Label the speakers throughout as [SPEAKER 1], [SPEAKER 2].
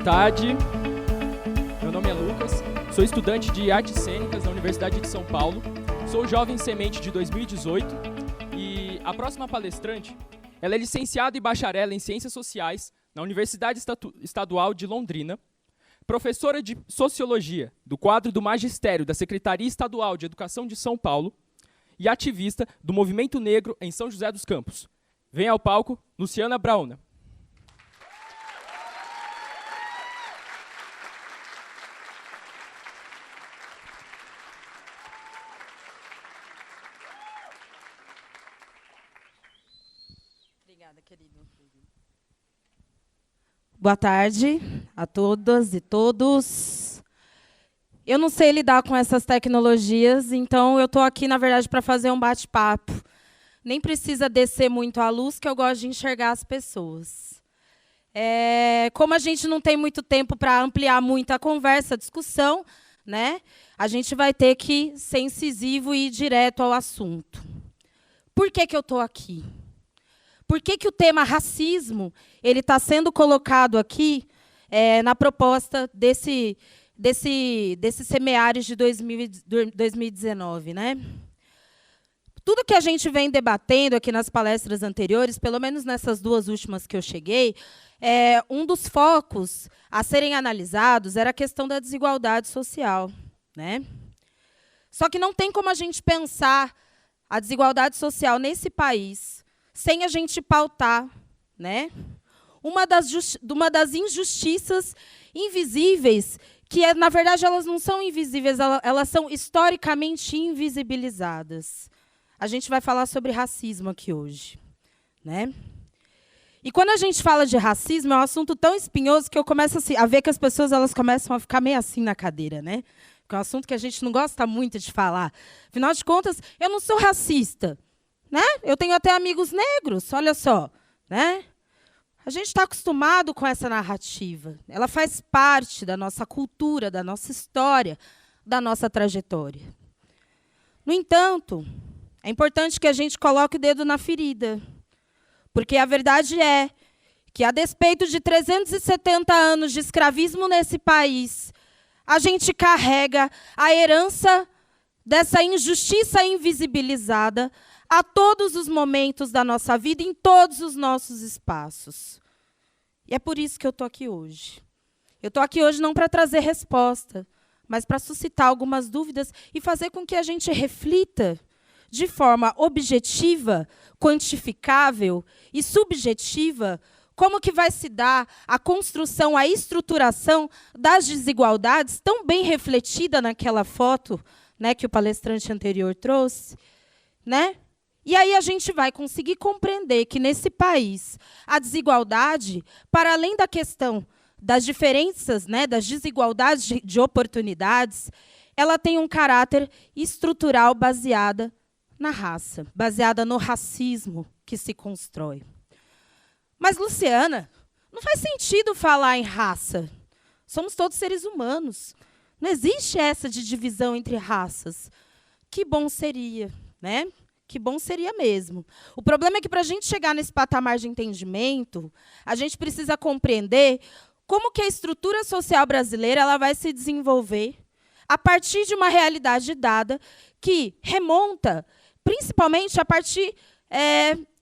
[SPEAKER 1] tarde, meu nome é Lucas, sou estudante de Artes Cênicas na Universidade de São Paulo, sou jovem semente de 2018 e a próxima palestrante, ela é licenciada e bacharel em Ciências Sociais na Universidade Estadual de Londrina, professora de Sociologia do quadro do Magistério da Secretaria Estadual de Educação de São Paulo e ativista do Movimento Negro em São José dos Campos. Vem ao palco, Luciana Brauna.
[SPEAKER 2] Obrigada, querido. Boa tarde a todas e todos. Eu não sei lidar com essas tecnologias, então eu estou aqui, na verdade, para fazer um bate-papo. Nem precisa descer muito a luz, que eu gosto de enxergar as pessoas. Como a gente não tem muito tempo para ampliar muito a conversa, a discussão, né, a gente vai ter que ser incisivo e ir direto ao assunto. Por que eu estou aqui? Por que o tema racismo ele está sendo colocado aqui na proposta desse semiários de 2019, né? Tudo que a gente vem debatendo aqui nas palestras anteriores, pelo menos nessas duas últimas que eu cheguei, um dos focos a serem analisados era a questão da desigualdade social, né? Só que não tem como a gente pensar a desigualdade social nesse país sem a gente pautar, né, uma das injustiças invisíveis, que, na verdade, elas não são invisíveis, elas são historicamente invisibilizadas. A gente vai falar sobre racismo aqui hoje, né? E quando a gente fala de racismo, é um assunto tão espinhoso que eu começo a ver que as pessoas elas começam a ficar meio assim na cadeira, né? Porque é um assunto que a gente não gosta muito de falar. Afinal de contas, eu não sou racista, né? Eu tenho até amigos negros, olha só, né? A gente está acostumado com essa narrativa. Ela faz parte da nossa cultura, da nossa história, da nossa trajetória. No entanto, é importante que a gente coloque o dedo na ferida, porque a verdade é que, a despeito de 370 anos de escravismo nesse país, a gente carrega a herança dessa injustiça invisibilizada a todos os momentos da nossa vida, em todos os nossos espaços. E é por isso que eu estou aqui hoje. Eu estou aqui hoje não para trazer resposta, mas para suscitar algumas dúvidas e fazer com que a gente reflita de forma objetiva, quantificável e subjetiva como que vai se dar a construção, a estruturação das desigualdades, tão bem refletida naquela foto, né, que o palestrante anterior trouxe, né? E aí a gente vai conseguir compreender que, nesse país, a desigualdade, para além da questão das diferenças, né, das desigualdades de oportunidades, ela tem um caráter estrutural baseada na raça, baseada no racismo que se constrói. Mas, Luciana, não faz sentido falar em raça. Somos todos seres humanos. Não existe essa de divisão entre raças. Que bom seria, né? Que bom seria mesmo. O problema é que, para a gente chegar nesse patamar de entendimento, a gente precisa compreender como que a estrutura social brasileira ela vai se desenvolver a partir de uma realidade dada que remonta, principalmente, a partir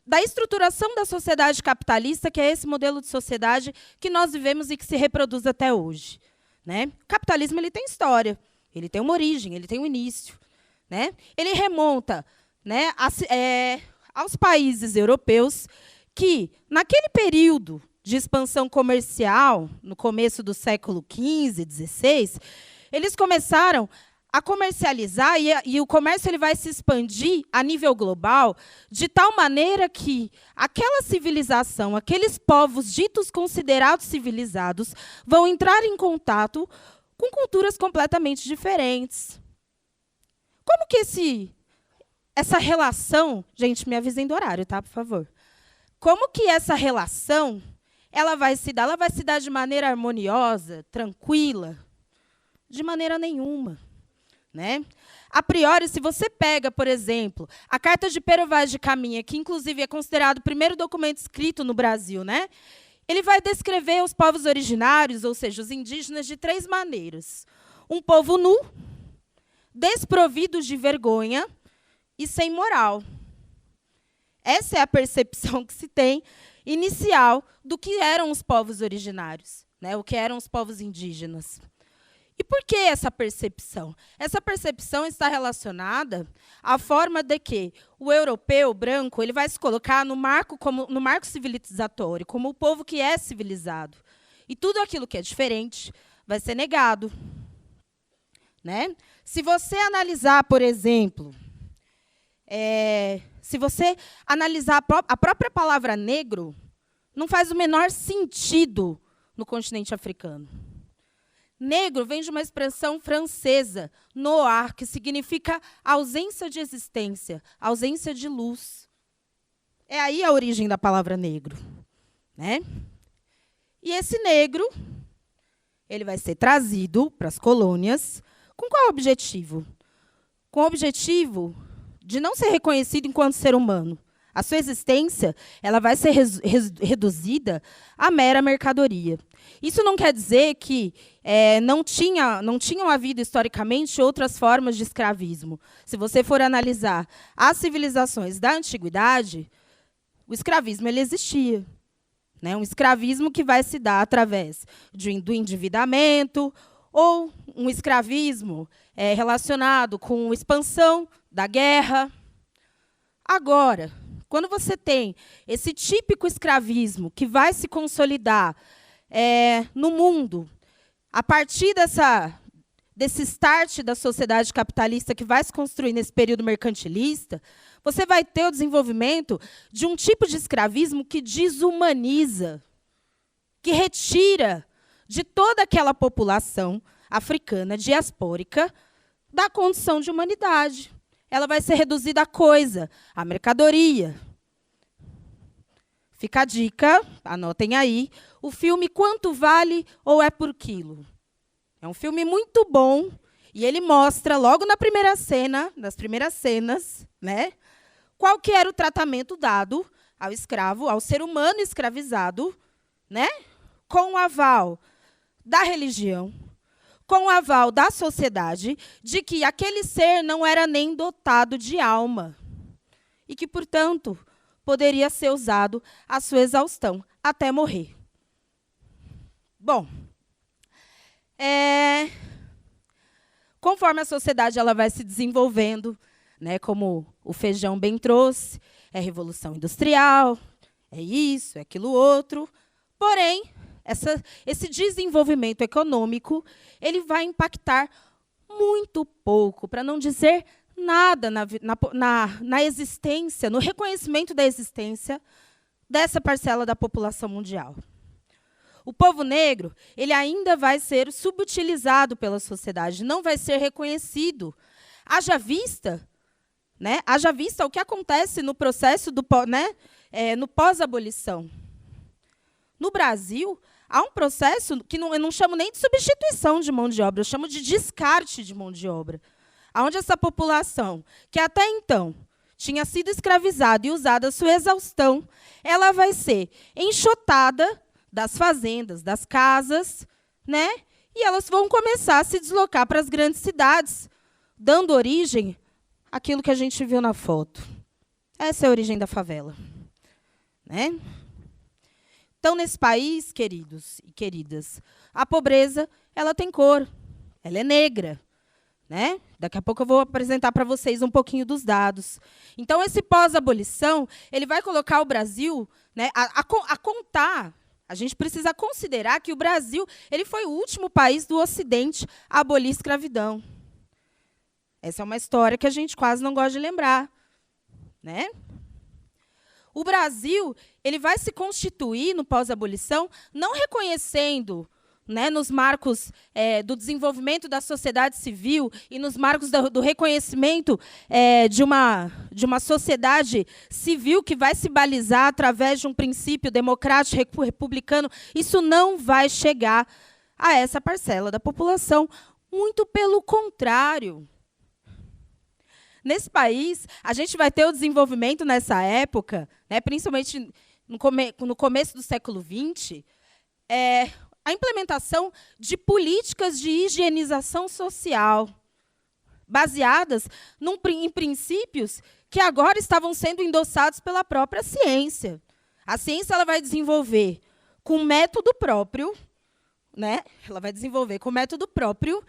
[SPEAKER 2] da estruturação da sociedade capitalista, que é esse modelo de sociedade que nós vivemos e que se reproduz até hoje, né? O capitalismo ele tem história, ele tem uma origem, ele tem um início, né? Ele remonta, né, aos países europeus que, naquele período de expansão comercial, no começo do século XV, XVI, eles começaram a comercializar e o comércio ele vai se expandir a nível global de tal maneira que aquela civilização, aqueles povos ditos considerados civilizados, vão entrar em contato com culturas completamente diferentes. Como que essa relação... Gente, me avisem do horário, tá, por favor. Como que essa relação ela vai se dar? Ela vai se dar de maneira harmoniosa, tranquila? De maneira nenhuma, né? A priori, se você pega, por exemplo, a Carta de Pero Vaz de Caminha, que, inclusive, é considerado o primeiro documento escrito no Brasil, né? ele vai descrever os povos originários, ou seja, os indígenas, de 3 maneiras. Um povo nu, desprovido de vergonha e sem moral. Essa é a percepção que se tem inicial do que eram os povos originários, né? O que eram os povos indígenas. E por que essa percepção? Essa percepção está relacionada à forma de que o europeu branco ele vai se colocar no marco civilizatório, como o povo que é civilizado. E tudo aquilo que é diferente vai ser negado. Né? Se você analisar, por exemplo, se você analisar a própria palavra negro, não faz o menor sentido no continente africano. Negro vem de uma expressão francesa, noir, que significa ausência de existência, ausência de luz. É aí a origem da palavra negro. Né? E esse negro ele vai ser trazido para as colônias com qual objetivo? Com o objetivo de não ser reconhecido enquanto ser humano. A sua existência ela vai ser reduzida à mera mercadoria. Isso não quer dizer que não tinham havido historicamente outras formas de escravismo. Se você for analisar as civilizações da antiguidade, o escravismo ele existia. Né? Um escravismo que vai se dar através do endividamento ou um escravismo relacionado com expansão da guerra. Agora, quando você tem esse típico escravismo que vai se consolidar no mundo, a partir desse start da sociedade capitalista que vai se construir nesse período mercantilista, você vai ter o desenvolvimento de um tipo de escravismo que desumaniza, que retira de toda aquela população africana diaspórica da condição de humanidade. Ela vai ser reduzida a coisa, a mercadoria. Fica a dica, anotem aí, o filme Quanto Vale ou É por Quilo? É um filme muito bom e ele mostra, logo na primeira cena, nas primeiras cenas, né, qual que era o tratamento dado ao escravo, ao ser humano escravizado, né, com o aval da religião, com o aval da sociedade, de que aquele ser não era nem dotado de alma e que, portanto, poderia ser usado à sua exaustão, até morrer. Bom, conforme a sociedade ela vai se desenvolvendo, né, como o Feijão bem trouxe, é Revolução Industrial, é isso, é aquilo outro, porém, esse desenvolvimento econômico ele vai impactar muito pouco, para não dizer nada na existência, no reconhecimento da existência dessa parcela da população mundial. O povo negro ele ainda vai ser subutilizado pela sociedade, não vai ser reconhecido. Haja vista o que acontece no processo no pós-abolição. No Brasil, há um processo que eu não chamo nem de substituição de mão de obra, eu chamo de descarte de mão de obra, onde essa população, que até então tinha sido escravizada e usada à sua exaustão, ela vai ser enxotada das fazendas, das casas, né? E elas vão começar a se deslocar para as grandes cidades, dando origem àquilo que a gente viu na foto. Essa é a origem da favela. Né? Então, nesse país, queridos e queridas, a pobreza ela tem cor, ela é negra. Né? Daqui a pouco eu vou apresentar para vocês um pouquinho dos dados. Então, esse pós-abolição ele vai colocar o Brasil, né, a contar. A gente precisa considerar que o Brasil ele foi o último país do Ocidente a abolir a escravidão. Essa é uma história que a gente quase não gosta de lembrar. Né? O Brasil ele vai se constituir no pós-abolição não reconhecendo, né, nos marcos do desenvolvimento da sociedade civil e nos marcos do reconhecimento de uma sociedade civil que vai se balizar através de um princípio democrático republicano. Isso não vai chegar a essa parcela da população. Muito pelo contrário. Nesse país, a gente vai ter o desenvolvimento nessa época, né, principalmente no começo do século XX, a implementação de políticas de higienização social, baseadas em princípios que agora estavam sendo endossados pela própria ciência. A ciência ela vai desenvolver com método próprio, né? Ela vai desenvolver com método próprio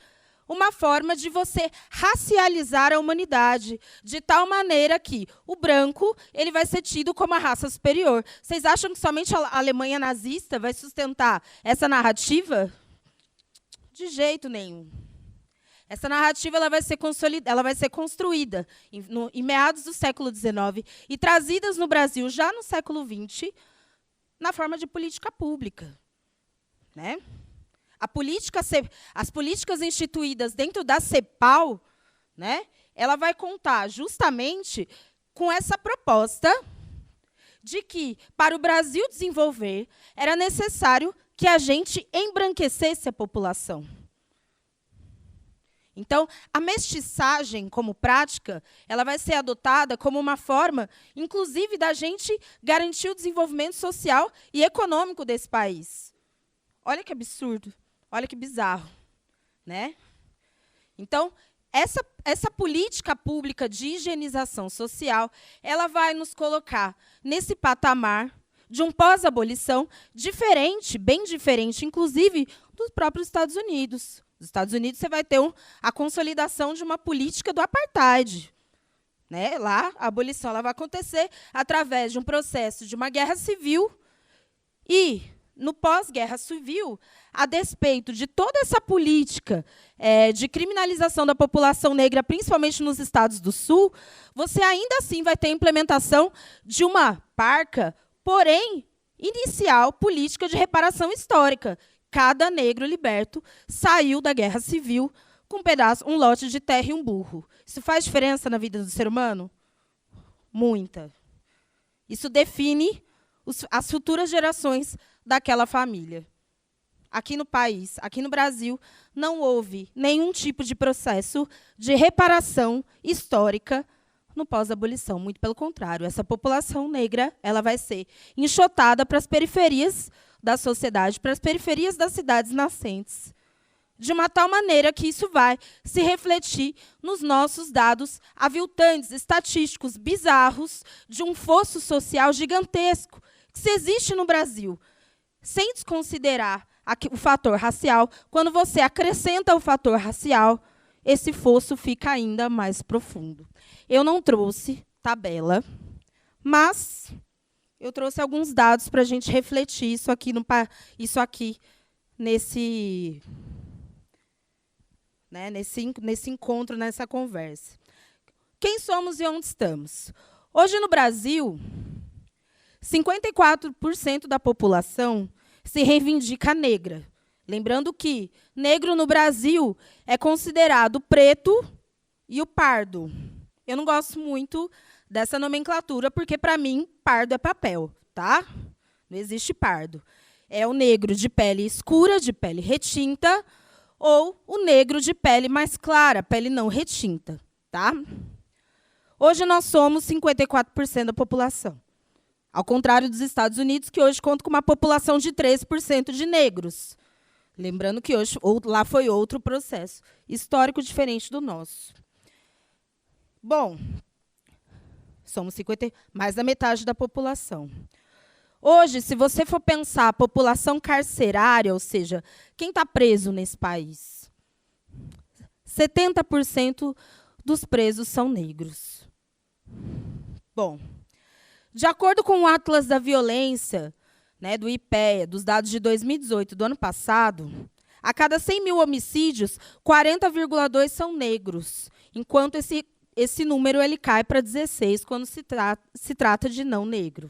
[SPEAKER 2] uma forma de você racializar a humanidade, de tal maneira que o branco ele vai ser tido como a raça superior. Vocês acham que somente a Alemanha nazista vai sustentar essa narrativa? De jeito nenhum. Essa narrativa ela vai ser construída em meados do século XIX e trazidas no Brasil já no século XX na forma de política pública, né? As políticas instituídas dentro da CEPAL, né, ela vai contar justamente com essa proposta de que, para o Brasil desenvolver, era necessário que a gente embranquecesse a população. Então, a mestiçagem como prática, ela vai ser adotada como uma forma, inclusive, da gente garantir o desenvolvimento social e econômico desse país. Olha que absurdo. Olha que bizarro, né? Então, essa política pública de higienização social, ela vai nos colocar nesse patamar de um pós-abolição diferente, bem diferente, inclusive, dos próprios Estados Unidos. Nos Estados Unidos, você vai ter a consolidação de uma política do apartheid, né? Lá, a abolição ela vai acontecer através de um processo de uma guerra civil e, no pós-guerra civil, a despeito de toda essa política de criminalização da população negra, principalmente nos estados do Sul, você ainda assim vai ter a implementação de uma parca, porém, inicial política de reparação histórica. Cada negro liberto saiu da guerra civil com um lote de terra e um burro. Isso faz diferença na vida do ser humano? Muita. Isso define as futuras gerações daquela família. Aqui no país, aqui no Brasil, não houve nenhum tipo de processo de reparação histórica no pós-abolição. Muito pelo contrário, essa população negra ela vai ser enxotada para as periferias da sociedade, para as periferias das cidades nascentes, de uma tal maneira que isso vai se refletir nos nossos dados aviltantes, estatísticos, bizarros, de um fosso social gigantesco que se existe no Brasil, sem desconsiderar o fator racial. Quando você acrescenta o fator racial, esse fosso fica ainda mais profundo. Eu não trouxe tabela, mas eu trouxe alguns dados para a gente refletir isso aqui nesse encontro, nessa conversa. Quem somos e onde estamos? Hoje, no Brasil, 54% da população se reivindica negra. Lembrando que negro no Brasil é considerado preto e o pardo. Eu não gosto muito dessa nomenclatura, porque, para mim, pardo é papel, tá? Não existe pardo. É o negro de pele escura, de pele retinta, ou o negro de pele mais clara, pele não retinta, tá? Hoje, nós somos 54% da população. Ao contrário dos Estados Unidos, que hoje conta com uma população de 3% de negros. Lembrando que hoje lá foi outro processo histórico diferente do nosso. Bom, somos mais da metade da população. Hoje, se você for pensar a população carcerária, ou seja, quem está preso nesse país, 70% dos presos são negros. Bom, de acordo com o Atlas da Violência, né, do IPEA, dos dados de 2018, do ano passado, a cada 100 mil homicídios, 40,2 são negros, enquanto esse número ele cai para 16 quando se trata de não negro.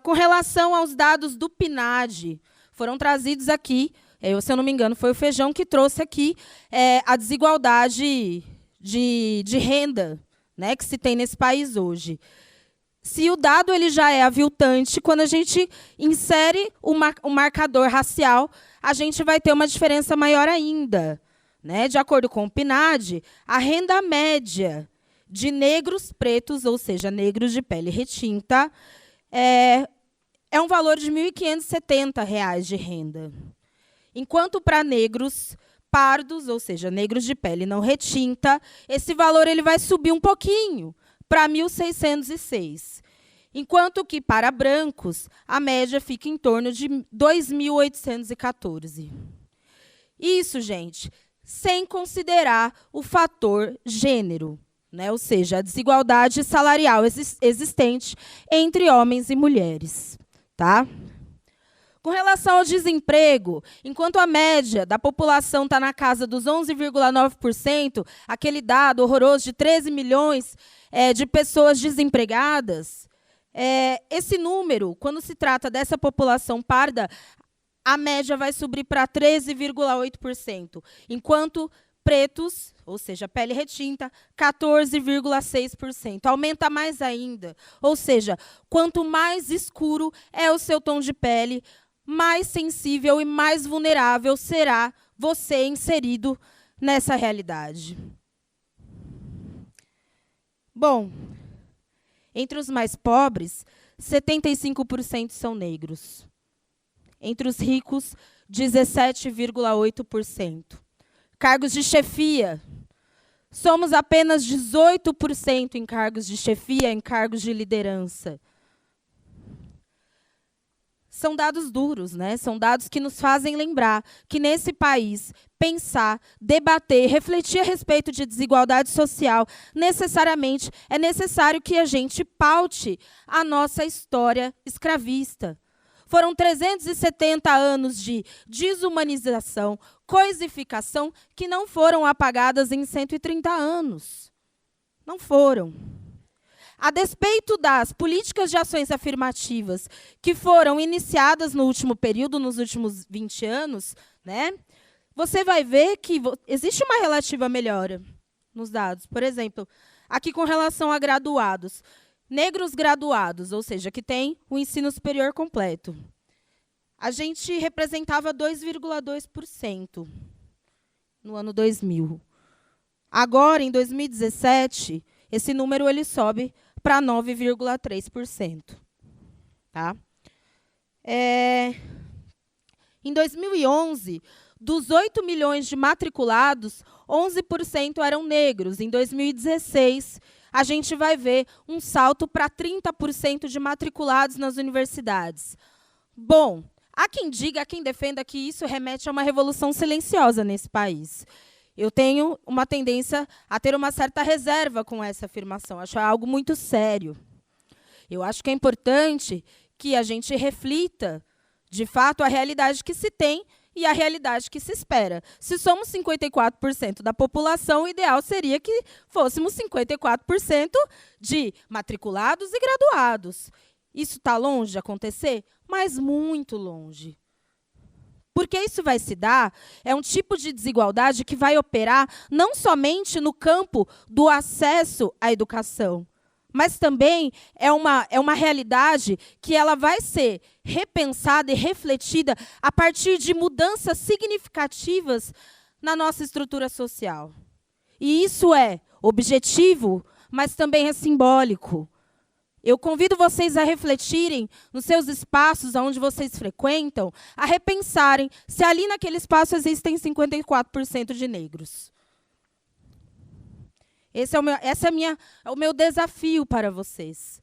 [SPEAKER 2] Com relação aos dados do PNAD, foram trazidos aqui, se eu não me engano, foi o Feijão que trouxe aqui a desigualdade de renda, né, que se tem nesse país hoje. Se o dado ele já é aviltante, quando a gente insere o marcador racial, a gente vai ter uma diferença maior ainda, né? De acordo com o PNAD, a renda média de negros pretos, ou seja, negros de pele retinta, é um valor de R$ 1.570 de renda. Enquanto para negros pardos, ou seja, negros de pele não retinta, esse valor ele vai subir um pouquinho, para 1.606. Enquanto que para brancos, a média fica em torno de 2.814. Isso, gente, sem considerar o fator gênero, né? Ou seja, a desigualdade salarial existente entre homens e mulheres. Tá? Com relação ao desemprego, enquanto a média da população está na casa dos 11,9%, aquele dado horroroso de 13 milhões de pessoas desempregadas, esse número, quando se trata dessa população parda, a média vai subir para 13,8%, enquanto pretos, ou seja, pele retinta, 14,6%. Aumenta mais ainda. Ou seja, quanto mais escuro é o seu tom de pele, mais sensível e mais vulnerável será você inserido nessa realidade. Bom, entre os mais pobres, 75% são negros. Entre os ricos, 17,8%. Cargos de chefia. Somos apenas 18% em cargos de chefia, em cargos de liderança. São dados duros, né? São dados que nos fazem lembrar que, nesse país, pensar, debater, refletir a respeito de desigualdade social, necessariamente é necessário que a gente paute a nossa história escravista. Foram 370 anos de desumanização, coisificação, que não foram apagadas em 130 anos. Não foram. A despeito das políticas de ações afirmativas que foram iniciadas no último período, nos últimos 20 anos, né, você vai ver que existe uma relativa melhora nos dados. Por exemplo, aqui com relação a graduados. Negros graduados, ou seja, que têm o ensino superior completo. A gente representava 2,2% no ano 2000. Agora, em 2017, esse número ele sobe para 9,3%. Tá? Em 2011, dos 8 milhões de matriculados, 11% eram negros. Em 2016, a gente vai ver um salto para 30% de matriculados nas universidades. Bom, há quem diga, há quem defenda que isso remete a uma revolução silenciosa nesse país. Eu tenho uma tendência a ter uma certa reserva com essa afirmação. Acho algo muito sério. Eu acho que é importante que a gente reflita, de fato, a realidade que se tem e a realidade que se espera. Se somos 54% da população, o ideal seria que fôssemos 54% de matriculados e graduados. Isso está longe de acontecer? Mas muito longe. Porque isso vai se dar, é um tipo de desigualdade que vai operar não somente no campo do acesso à educação, mas também é uma realidade que ela vai ser repensada e refletida a partir de mudanças significativas na nossa estrutura social. E isso é objetivo, mas também é simbólico. Eu convido vocês a refletirem nos seus espaços onde vocês frequentam, a repensarem se ali naquele espaço existem 54% de negros. Esse é o meu desafio para vocês.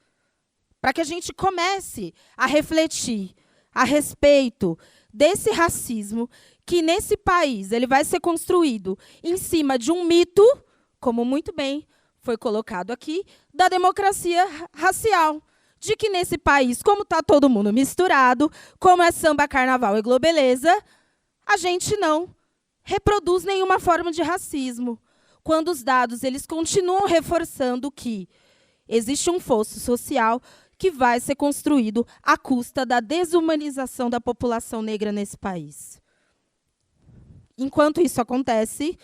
[SPEAKER 2] Para que a gente comece a refletir a respeito desse racismo que, nesse país, ele vai ser construído em cima de um mito, como muito bem foi colocado aqui, da democracia racial. De que nesse país, como está todo mundo misturado, como é samba, carnaval e globeleza, a gente não reproduz nenhuma forma de racismo. Quando os dados eles continuam reforçando que existe um fosso social que vai ser construído à custa da desumanização da população negra nesse país. Enquanto isso acontece,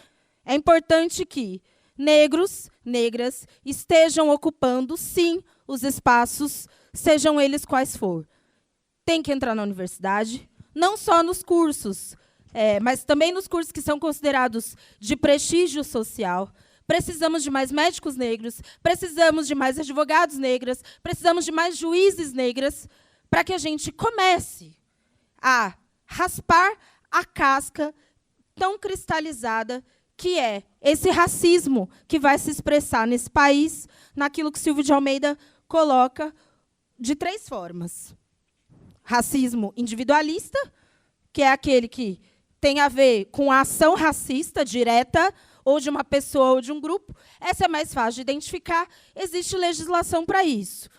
[SPEAKER 2] é importante que negros, negras, estejam ocupando, sim, os espaços, sejam eles quais for. Tem que entrar na universidade, não só nos cursos, mas também nos cursos que são considerados de prestígio social, precisamos de mais médicos negros, precisamos de mais advogados negros, precisamos de mais juízes negras, para que a gente comece a raspar a casca tão cristalizada que é esse racismo que vai se expressar nesse país, naquilo que Silvio de Almeida coloca de 3 formas. Racismo individualista, que é aquele que tem a ver com a ação racista direta, ou de uma pessoa ou de um grupo. Essa é mais fácil de identificar, existe legislação para isso.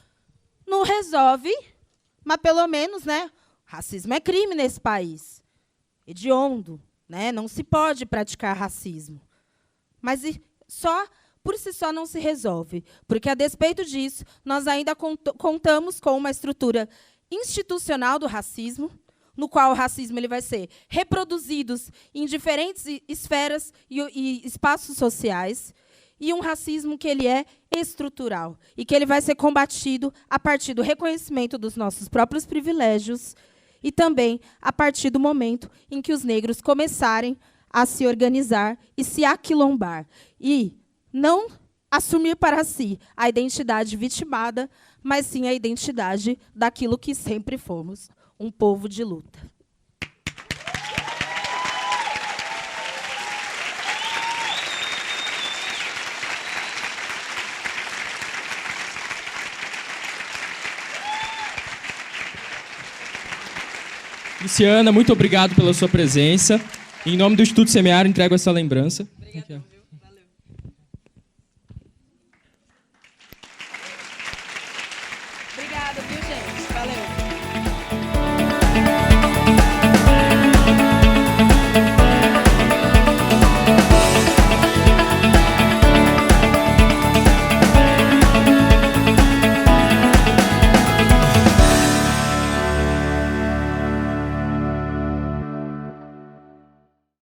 [SPEAKER 2] Não resolve, mas, pelo menos, né, racismo é crime nesse país. Hediondo. Né? Não se pode praticar racismo. Mas por si só não se resolve, porque, a despeito disso, nós ainda contamos com uma estrutura institucional do racismo, no qual o racismo ele vai ser reproduzido em diferentes esferas e espaços sociais, e um racismo que ele é estrutural, e que ele vai ser combatido a partir do reconhecimento dos nossos próprios privilégios, e também a partir do momento em que os negros começarem a se organizar e se aquilombar. E não assumir para si a identidade vitimada, mas sim a identidade daquilo que sempre fomos, um povo de luta.
[SPEAKER 1] Luciana, muito obrigado pela sua presença. Em nome do Instituto Semear, entrego essa lembrança.
[SPEAKER 2] Obrigada, viu? Valeu. Obrigada, viu, gente? Valeu.